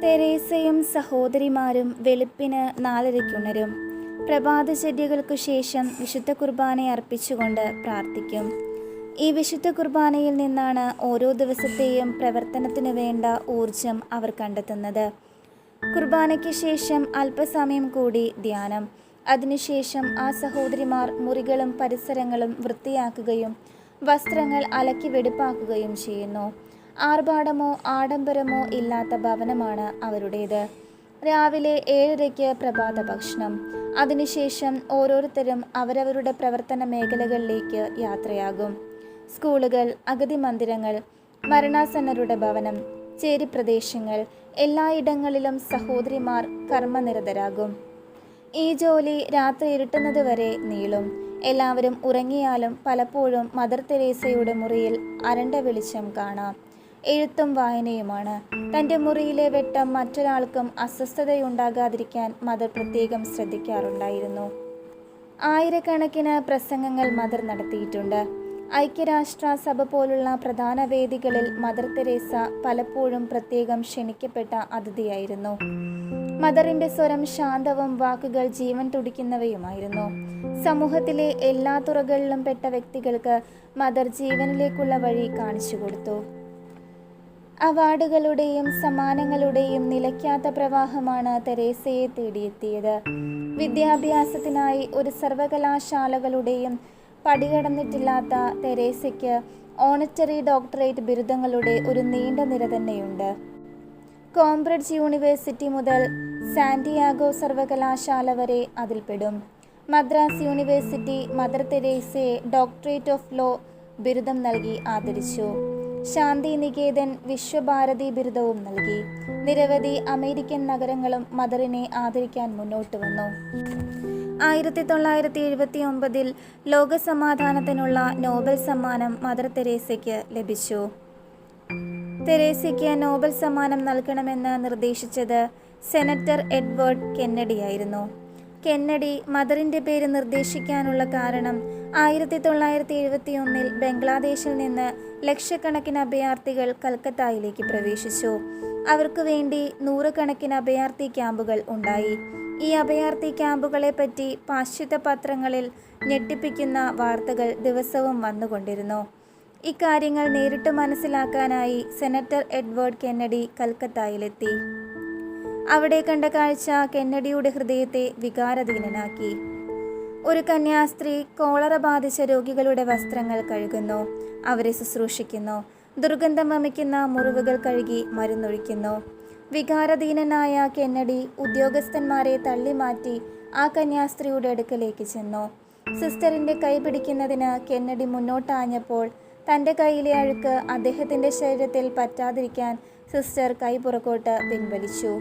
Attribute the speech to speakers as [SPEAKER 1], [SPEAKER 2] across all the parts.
[SPEAKER 1] തെരേസയും സഹോദരിമാരും വെളുപ്പിന് 4:30-ക്കുണരും. പ്രഭാതചര്യകൾക്കു ശേഷം വിശുദ്ധ കുർബാന അർപ്പിച്ചുകൊണ്ട് പ്രാർത്ഥിക്കും. ഈ വിശുദ്ധ കുർബാനയിൽ നിന്നാണ് ഓരോ ദിവസത്തെയും പ്രവർത്തനത്തിനു വേണ്ട ഊർജം അവർ കണ്ടെത്തുന്നത്. കുർബാനയ്ക്ക് ശേഷം അല്പസമയം കൂടി ധ്യാനം. അതിനുശേഷം ആ സഹോദരിമാർ മുറികളും പരിസരങ്ങളും വൃത്തിയാക്കുകയും വസ്ത്രങ്ങൾ അലക്കി വെടിപ്പാക്കുകയും ചെയ്യുന്നു. ആർഭാടമോ ആഡംബരമോ ഇല്ലാത്ത ഭവനമാണ് അവരുടേത്. രാവിലെ 7:30-ക്ക് പ്രഭാത ഭക്ഷണം. അതിനുശേഷം ഓരോരുത്തരും അവരവരുടെ പ്രവർത്തന മേഖലകളിലേക്ക് യാത്രയാകും. സ്കൂളുകൾ, അഗതി മന്ദിരങ്ങൾ, മരണാസന്നരുടെ ഭവനം, ചേരിപ്രദേശങ്ങൾ എല്ലായിടങ്ങളിലും സഹോദരിമാർ കർമ്മനിരതരാകും. ഈ ജോലി രാത്രി ഇരുട്ടുന്നതുവരെ നീളും. എല്ലാവരും ഉറങ്ങിയാലും പലപ്പോഴും മദർ തെരേസയുടെ മുറിയിൽ അരണ്ട വെളിച്ചം കാണാം. എഴുത്തും വായനയുമാണ്. തൻ്റെ മുറിയിലെ വെട്ടം മറ്റൊരാൾക്കും അസ്വസ്ഥതയുണ്ടാകാതിരിക്കാൻ മദർ പ്രത്യേകം ശ്രദ്ധിക്കാറുണ്ടായിരുന്നു. ആയിരക്കണക്കിന് പ്രസംഗങ്ങൾ മദർ നടത്തിയിട്ടുണ്ട്. ഐക്യരാഷ്ട്ര സഭ പോലുള്ള പ്രധാന വേദികളിൽ മദർ തെരേസ പലപ്പോഴും പ്രത്യേകം ക്ഷണിക്കപ്പെട്ട അതിഥിയായിരുന്നു. മദറിൻ്റെ സ്വരം ശാന്തവും വാക്കുകൾ ജീവൻ തുടിക്കുന്നവയുമായിരുന്നു. സമൂഹത്തിലെ എല്ലാ തുറകളിലും പെട്ട വ്യക്തികൾക്ക് മദർ ജീവനിലേക്കുള്ള വഴി കാണിച്ചു കൊടുത്തു. അവാർഡുകളുടെയും സമ്മാനങ്ങളുടെയും നിലയ്ക്കാത്ത പ്രവാഹമാണ് തെരേസയെ തേടിയെത്തിയത്. വിദ്യാഭ്യാസത്തിനായി ഒരു സർവകലാശാലകളുടെയും പടികടന്നിട്ടില്ലാത്ത തെരേസയ്ക്ക് ഓണറ്ററി ഡോക്ടറേറ്റ് ബിരുദങ്ങളുടെ ഒരു നീണ്ട നിര തന്നെയുണ്ട്. കോംബ്രിഡ്ജ് യൂണിവേഴ്സിറ്റി മുതൽ സാന്റിയാഗോ സർവകലാശാല വരെ അതിൽപ്പെടും. മദ്രാസ് യൂണിവേഴ്സിറ്റി മദർ തെരേസയെ ഡോക്ടറേറ്റ് ഓഫ് ലോ ബിരുദം നൽകി ആദരിച്ചു. ശാന്തി നികേതൻ വിശ്വഭാരതി ബിരുദവും നൽകി. നിരവധി അമേരിക്കൻ നഗരങ്ങളും മദറിനെ ആദരിക്കാൻ മുന്നോട്ട് വന്നു. 1979 ലോകസമാധാനത്തിനുള്ള നോബൽ സമ്മാനം മദർ തെരേസയ്ക്ക് ലഭിച്ചു. തെരേസയ്ക്ക് നോബൽ സമ്മാനം നൽകണമെന്ന് നിർദ്ദേശിച്ചത് സെനറ്റർ എഡ്വേർഡ് കെന്നഡിയായിരുന്നു. കെന്നഡി മദറിൻ്റെ പേര് നിർദ്ദേശിക്കാനുള്ള കാരണം 1971 ബംഗ്ലാദേശിൽ നിന്ന് ലക്ഷക്കണക്കിന് അഭയാർത്ഥികൾ കൽക്കത്തയിലേക്ക് പ്രവേശിച്ചു. അവർക്കു വേണ്ടി നൂറുകണക്കിന് അഭയാർത്ഥി ക്യാമ്പുകൾ ഉണ്ടായി. ഈ അഭയാർത്ഥി ക്യാമ്പുകളെപ്പറ്റി പാശ്ചാത്യ പത്രങ്ങളിൽ ഞെട്ടിപ്പിക്കുന്ന വാർത്തകൾ ദിവസവും വന്നുകൊണ്ടിരുന്നു. ഇക്കാര്യങ്ങൾ നേരിട്ട് മനസ്സിലാക്കാനായി സെനറ്റർ എഡ്വേർഡ് കെന്നഡി കൽക്കത്തയിലെത്തി. അവിടെ കണ്ട കാഴ്ച കെന്നഡിയുടെ ഹൃദയത്തെ വികാരാധീനനാക്കി. ഒരു കന്യാസ്ത്രീ കോളറ ബാധിച്ച രോഗികളുടെ വസ്ത്രങ്ങൾ കഴുകുന്നു, അവരെ ശുശ്രൂഷിക്കുന്നു, ദുർഗന്ധം വമിക്കുന്ന മുറിവുകൾ കഴുകി മരുന്നൊഴിക്കുന്നു. വികാരാധീനനായ കെന്നഡി ഉദ്യോഗസ്ഥന്മാരെ തള്ളിമാറ്റി ആ കന്യാസ്ത്രീയുടെ അടുക്കലേക്ക് ചെന്നു. സിസ്റ്ററിൻ്റെ കൈ പിടിക്കുന്നതിന് കെന്നഡി മുന്നോട്ടാഞ്ഞപ്പോൾ തൻ്റെ കൈയിലെ അഴുക്ക് അദ്ദേഹത്തിൻ്റെ ശരീരത്തിൽ പറ്റാതിരിക്കാൻ സിസ്റ്റർ കൈ പുറകോട്ട് പിൻവലിച്ചു.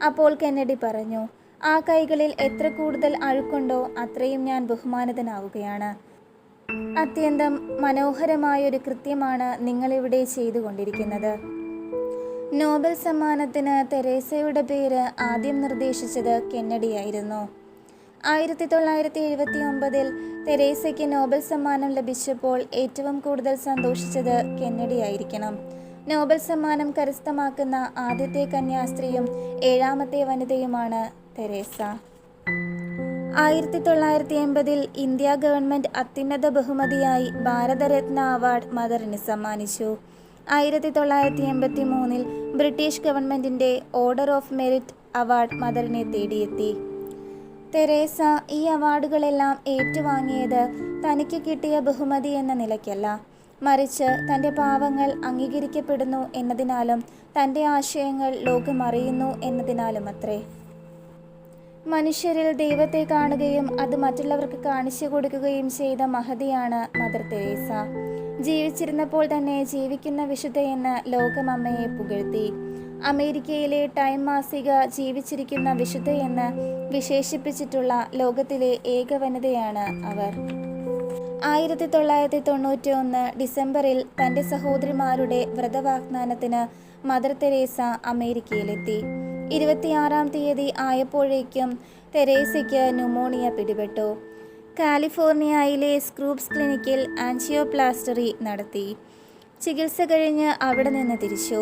[SPEAKER 1] അപ്പോൾ കെന്നഡി പറഞ്ഞു, ആ കൈകളിൽ എത്ര കൂടുതൽ അഴുക്കുണ്ടോ അത്രയും ഞാൻ ബഹുമാനിതനാവുകയാണ്. അത്യന്തം മനോഹരമായൊരു കൃത്യമാണ് നിങ്ങളിവിടെ ചെയ്തുകൊണ്ടിരിക്കുന്നത്. നോബൽ സമ്മാനത്തിന് തെരേസയുടെ പേര് ആദ്യം നിർദ്ദേശിച്ചത് കെന്നഡിയായിരുന്നു. 1979 തെരേസയ്ക്ക് നോബൽ സമ്മാനം ലഭിച്ചപ്പോൾ ഏറ്റവും കൂടുതൽ സന്തോഷിച്ചത് കെന്നഡിയായിരിക്കണം. നോബൽ സമ്മാനം കരസ്ഥമാക്കുന്ന ആദ്യത്തെ കന്യാസ്ത്രീയും 7ാമത്തെ വനിതയുമാണ് തെരേസ. 1980 ഇന്ത്യ ഗവൺമെൻറ് അത്യുന്നത ബഹുമതിയായി ഭാരതരത്ന അവാർഡ് മദറിന് സമ്മാനിച്ചു. 1983 ബ്രിട്ടീഷ് ഗവൺമെൻറ്റിൻ്റെ ഓർഡർ ഓഫ് മെറിറ്റ് അവാർഡ് മദറിനെ തേടിയെത്തി. തെരേസ ഈ അവാർഡുകളെല്ലാം ഏറ്റുവാങ്ങിയത് തനിക്ക് കിട്ടിയ ബഹുമതി എന്ന നിലയ്ക്കല്ല, മറിച്ച് തൻ്റെ പാവങ്ങൾ അംഗീകരിക്കപ്പെടുന്നു എന്നതിനാലും തൻ്റെ ആശയങ്ങൾ ലോകമറിയുന്നു എന്നതിനാലും അത്രേ. മനുഷ്യരിൽ ദൈവത്തെ കാണുകയും അത് മറ്റുള്ളവർക്ക് കാണിച്ചു കൊടുക്കുകയും ചെയ്ത മഹതിയാണ് മദർ തെരേസ. ജീവിച്ചിരുന്നപ്പോൾ തന്നെ ജീവിക്കുന്ന വിശുദ്ധയെന്ന് ലോകം അമ്മയെ പുകഴ്ത്തി. അമേരിക്കയിലെ ടൈം മാസിക ജീവിച്ചിരിക്കുന്ന വിശുദ്ധയെന്ന് വിശേഷിപ്പിച്ചിട്ടുള്ള ലോകത്തിലെ ഏക വനിതയാണ് അവർ. 1991 ഡിസംബറിൽ തൻ്റെ സഹോദരിമാരുടെ വ്രതവാഗ്ദാനത്തിന് മദർ തെരേസ അമേരിക്കയിലെത്തി. 26-ാം തീയതി ആയപ്പോഴേക്കും തെരേസയ്ക്ക് ന്യൂമോണിയ പിടിപെട്ടു. കാലിഫോർണിയയിലെ സ്ക്രൂപ്സ് ക്ലിനിക്കിൽ ആൻജിയോപ്ലാസ്റ്ററി നടത്തി. ചികിത്സ കഴിഞ്ഞ് അവിടെ നിന്ന് തിരിച്ചു.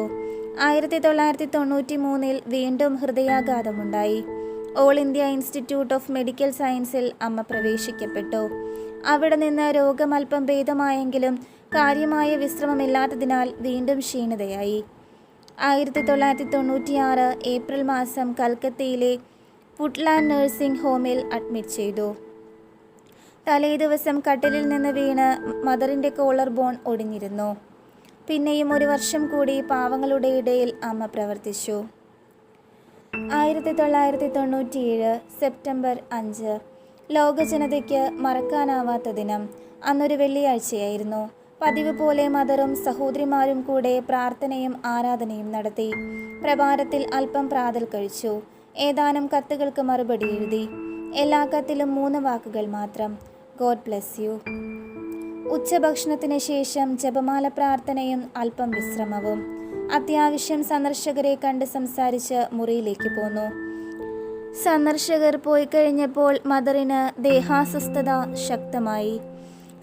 [SPEAKER 1] 1993 വീണ്ടും ഹൃദയാഘാതമുണ്ടായി. All India institute of medical സയൻസിൽ അമ്മ പ്രവേശിക്കപ്പെട്ടു. അവിടെ നിന്ന് രോഗം അല്പം ഭേദമായെങ്കിലും കാര്യമായ വിശ്രമമില്ലാത്തതിനാൽ വീണ്ടും ക്ഷീണിതയായി. 1996 ഏപ്രിൽ മാസം കൽക്കത്തയിലെ വുഡ്ലാൻഡ് നഴ്സിംഗ് ഹോമിൽ അഡ്മിറ്റ് ചെയ്തു. തലേദിവസം കട്ടിലിൽ നിന്ന് വീണ് മദറിൻ്റെ കോളർ ബോൺ ഒടിഞ്ഞിരുന്നു. പിന്നെയും 1 വർഷം കൂടി പാവങ്ങളുടെ ഇടയിൽ അമ്മ പ്രവർത്തിച്ചു. 1997 സെപ്റ്റംബർ 5 ലോക ജനതയ്ക്ക് മറക്കാനാവാത്ത ദിനം. അന്നൊരു വെള്ളിയാഴ്ചയായിരുന്നു. പതിവ് പോലെ മദറും സഹോദരിമാരും കൂടെ പ്രാർത്ഥനയും ആരാധനയും നടത്തി. പ്രഭാതത്തിൽ അല്പം പ്രാതൽ കഴിച്ചു. ഏതാനും കത്തുകൾക്ക് മറുപടി എഴുതി. എല്ലാ കത്തിലും 3 വാക്കുകൾ മാത്രം: ഗോഡ് ബ്ലെസ് യു. ഉച്ചഭക്ഷണത്തിന് ശേഷം ജപമാല പ്രാർത്ഥനയും അല്പം വിശ്രമവും. അത്യാവശ്യം സന്ദർശകരെ കണ്ട് സംസാരിച്ച് മുറിയിലേക്ക് പോന്നു. സന്ദർശകർ പോയി കഴിഞ്ഞപ്പോൾ മദറിന് ദേഹാസ്വസ്ഥത ശക്തമായി.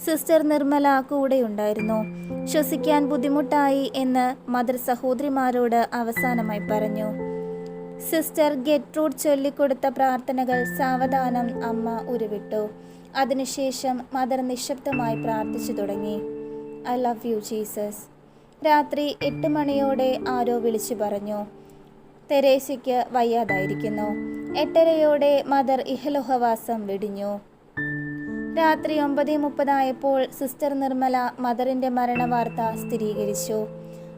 [SPEAKER 1] സിസ്റ്റർ നിർമ്മല കൂടെയുണ്ടായിരുന്നു. ശ്വസിക്കാൻ ബുദ്ധിമുട്ടായി എന്ന് മദർ സഹോദരിമാരോട് അവസാനമായി പറഞ്ഞു. സിസ്റ്റർ ഗെറ്റ്രൂഡ് ചൊല്ലിക്കൊടുത്ത പ്രാർത്ഥനകൾ സാവധാനം അമ്മ ഉരുവിട്ടു. അതിനുശേഷം മദർ നിശബ്ദമായി പ്രാർത്ഥിച്ചു തുടങ്ങി. I love you Jesus. രാത്രി 8 മണിയോടെ ആരോ വിളിച്ചു പറഞ്ഞു, തെരേസയ്ക്ക് വയ്യാതായിരിക്കുന്നു. 8:30 മദർ ഇഹലോഹവാസം വെടിഞ്ഞു. രാത്രി 9:30 ആയപ്പോൾ സിസ്റ്റർ നിർമ്മല മദറിൻ്റെ മരണവാർത്ത സ്ഥിരീകരിച്ചു.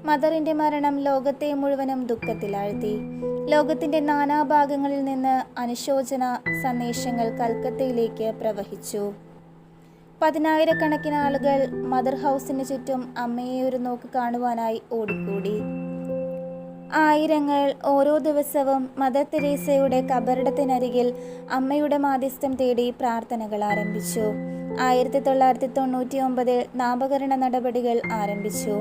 [SPEAKER 1] മദറിൻ്റെ മരണം ലോകത്തെ മുഴുവനും ദുഃഖത്തിലാഴ്ത്തി. ലോകത്തിൻ്റെ നാനാഭാഗങ്ങളിൽ നിന്ന് അനുശോചന സന്ദേശങ്ങൾ കൽക്കത്തയിലേക്ക് പ്രവഹിച്ചു. 10,000-കണക്കിന് ആളുകൾ മദർ ഹൗസിന് ചുറ്റും അമ്മയെ ഒരു നോക്ക് കാണുവാനായി ഓടിക്കൂടി. ആയിരങ്ങൾ ഓരോ ദിവസവും മദർ തെരേസയുടെ കബറിടത്തിനരികിൽ അമ്മയുടെ മാധ്യസ്ഥം തേടി പ്രാർത്ഥനകൾ ആരംഭിച്ചു. 1999 നാമകരണ നടപടികൾ ആരംഭിച്ചു.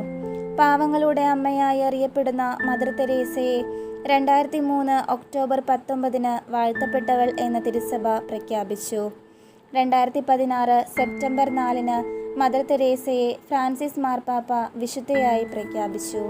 [SPEAKER 1] പാവങ്ങളുടെ അമ്മയായി അറിയപ്പെടുന്ന മദർ തെരേസയെ 2003 ഒക്ടോബർ 19 വാഴ്ത്തപ്പെട്ടവൾ എന്ന തിരുസഭ പ്രഖ്യാപിച്ചു. 2016 സെപ്റ്റംബർ 4 മദർ തെരേസയെ ഫ്രാൻസിസ് മാർപ്പാപ്പ വിശുദ്ധയായി പ്രഖ്യാപിച്ചു.